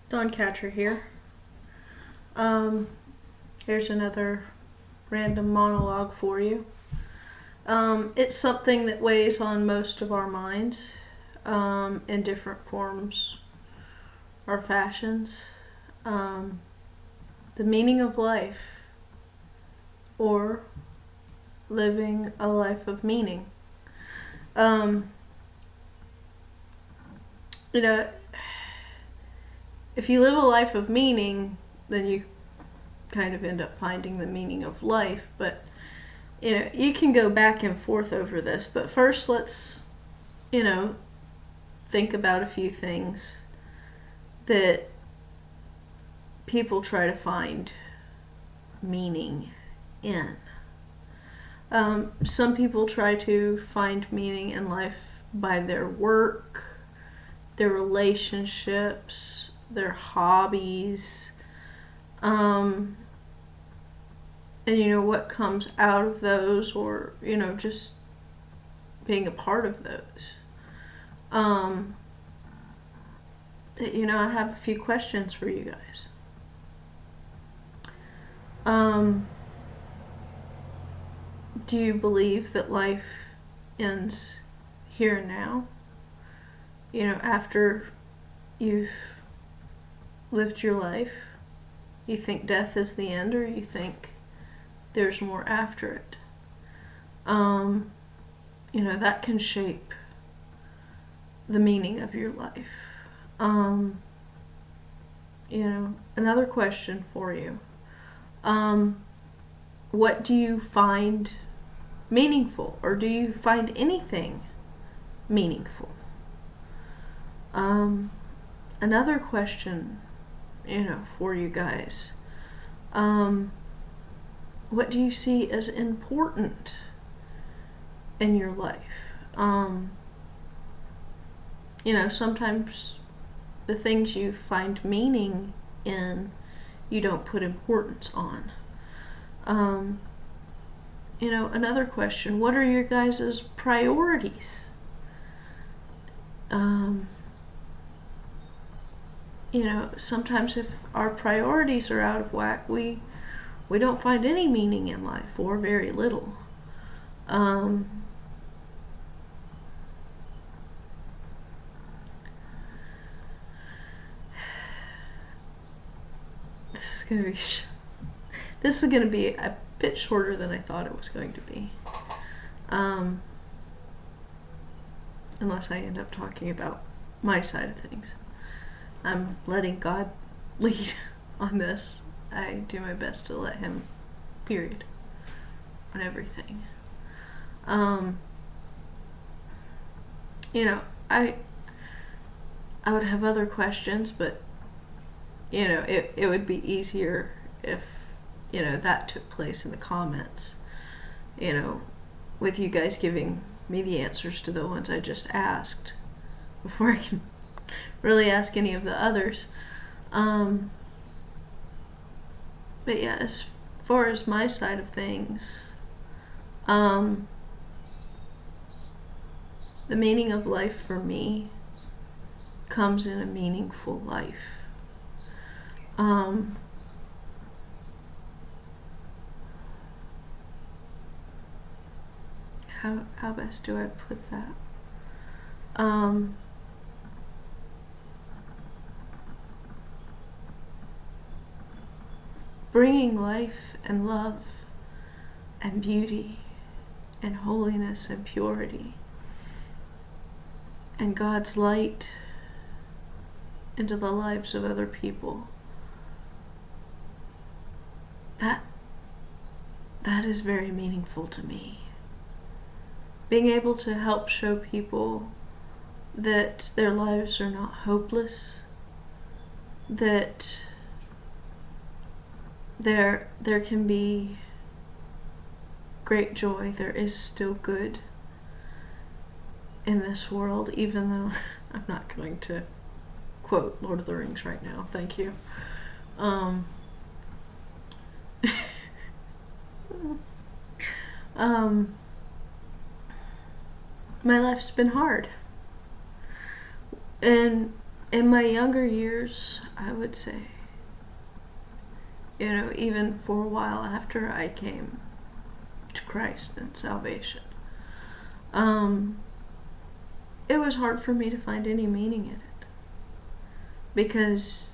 Dawn Catcher here. Here's another random monologue for you. It's something that weighs on most of our minds in different forms or fashions. The meaning of life, or living a life of meaning. You know, if you live a life of meaning, then you kind of end up finding the meaning of life. But, you can go back and forth over this. But first, let's, think about a few things that people try to find meaning in. Some people try to find meaning in life by their work, their relationships, their hobbies, and what comes out of those, or just being a part of those. I have a few questions for you guys. Do you believe that life ends here and now? After you've lived your life, you think death is the end, or you think there's more after it? That can shape the meaning of your life. Another question for you. What do you find meaningful, or do you find anything meaningful? Another question, for you guys. What do you see as important in your life? Sometimes the things you find meaning in, you don't put importance on. Another question, what are your guys' priorities? Sometimes if our priorities are out of whack, we don't find any meaning in life, or very little. This is gonna be a bit shorter than I thought it was going to be. Unless I end up talking about my side of things. I'm letting God lead on this. I do my best to let Him, period, on everything. I would have other questions, but it would be easier if that took place in the comments, with you guys giving me the answers to the ones I just asked before I can really ask any of the others. But yeah, as far as my side of things, the meaning of life for me comes in a meaningful life. How best do I put that? Bringing life and love and beauty and holiness and purity and God's light into the lives of other people. That is very meaningful to me. Being able to help show people that their lives are not hopeless, that there can be great joy, there is still good in this world, even though I'm not going to quote Lord of the Rings right now, thank you. My life's been hard, and In my younger years, I would say, even for a while after I came to Christ and salvation, um, it was hard for me to find any meaning in it. Because,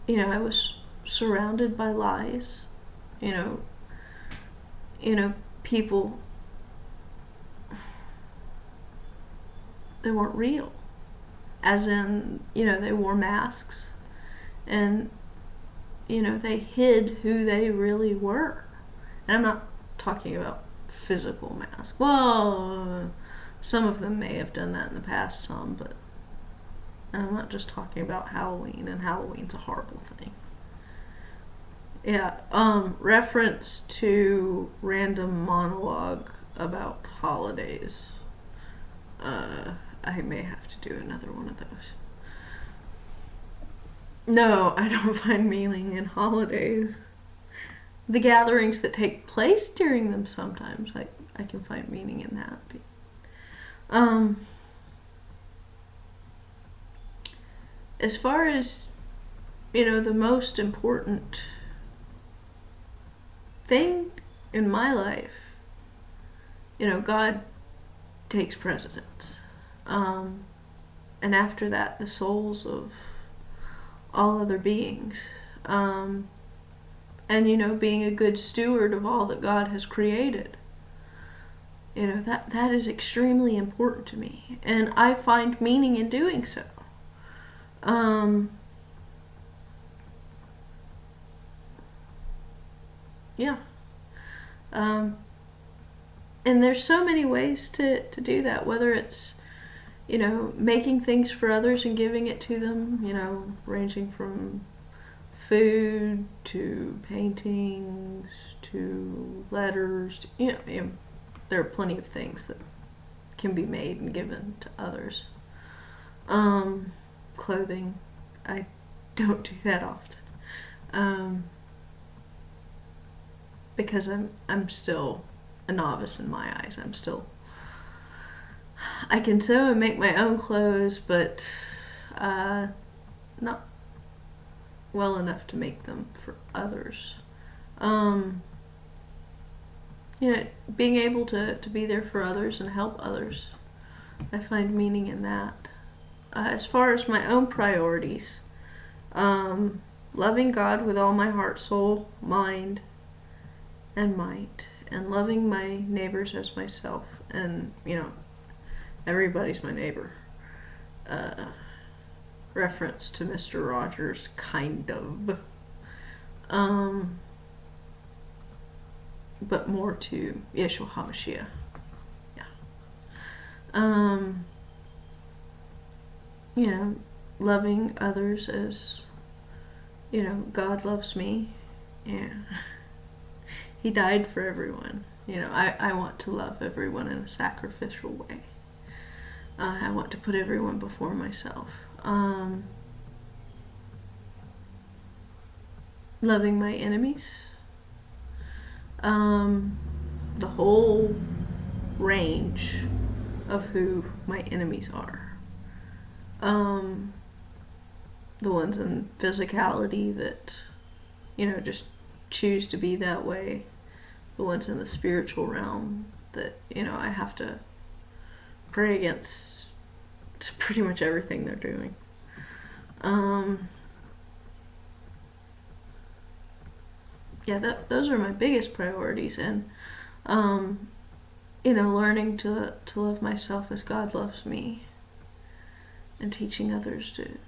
I was surrounded by lies, you know, people, they weren't real. As in, they wore masks and, they hid who they really were. And I'm not talking about physical masks. Well, some of them may have done that in the past, some, but I'm not just talking about Halloween, and Halloween's a horrible thing. Yeah, reference to random monologue about holidays. I may have to do another one of those. No, I don't find meaning in holidays. The gatherings that take place during them sometimes, I can find meaning in that. As far as, the most important thing in my life, God takes precedence. And after that, the souls of all other beings. And, being a good steward of all that God has created. That is extremely important to me. And I find meaning in doing so. Yeah. And there's so many ways to do that, whether it's, making things for others and giving it to them, ranging from food to paintings to letters. There are plenty of things that can be made and given to others. Clothing, I don't do that often, because I'm still a novice in my eyes. I can sew and make my own clothes, but not well enough to make them for others. Being able to be there for others and help others, I find meaning in that. As far as my own priorities, loving God with all my heart, soul, mind, and might, and loving my neighbors as myself, and, everybody's my neighbor. Reference to Mr. Rogers, kind of. But more to Yeshua HaMashiach. Yeah. Loving others as, God loves me. Yeah. He died for everyone. I want to love everyone in a sacrificial way. I want to put everyone before myself. Loving my enemies. The whole range of who my enemies are. The ones in physicality that, just choose to be that way. The ones in the spiritual realm that, I have to pray against pretty much everything they're doing. Those are my biggest priorities, and learning to love myself as God loves me, and teaching others to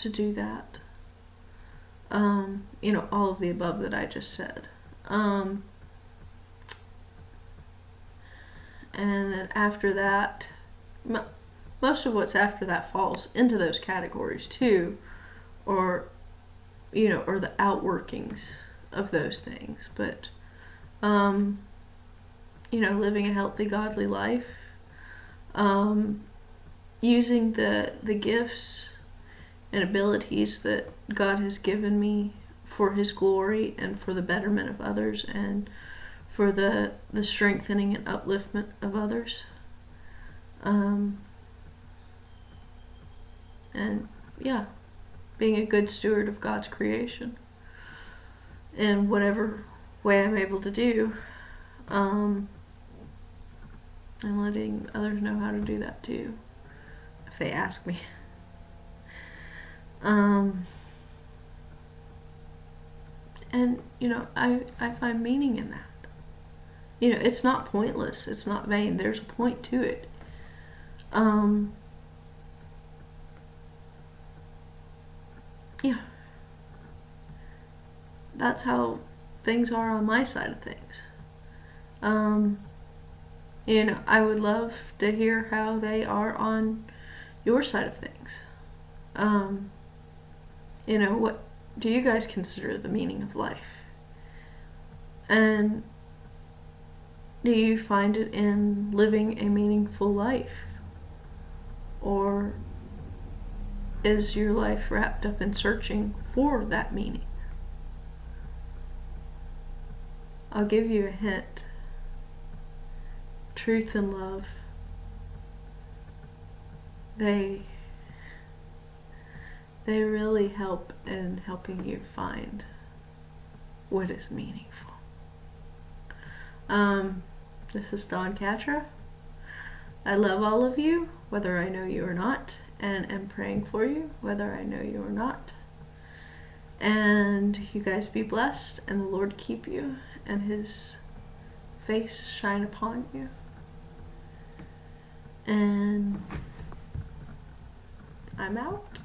do that. All of the above that I just said. And then after that, most of what's after that falls into those categories too, or the outworkings of those things. But, living a healthy, godly life, using the gifts and abilities that God has given me for His glory and for the betterment of others and for the strengthening and upliftment of others. and yeah, being a good steward of God's creation in whatever way I'm able to do, and letting others know how to do that too, if they ask me. And, I find meaning in that. It's not pointless. It's not vain. There's a point to it. Yeah. That's how things are on my side of things. I would love to hear how they are on your side of things. What do you guys consider the meaning of life? And do you find it in living a meaningful life? Or is your life wrapped up in searching for that meaning? I'll give you a hint. Truth and love, they really help in helping you find what is meaningful. This is Dawn Catra. I love all of you, whether I know you or not, and am praying for you, whether I know you or not. And you guys be blessed, and the Lord keep you, and His face shine upon you. And I'm out.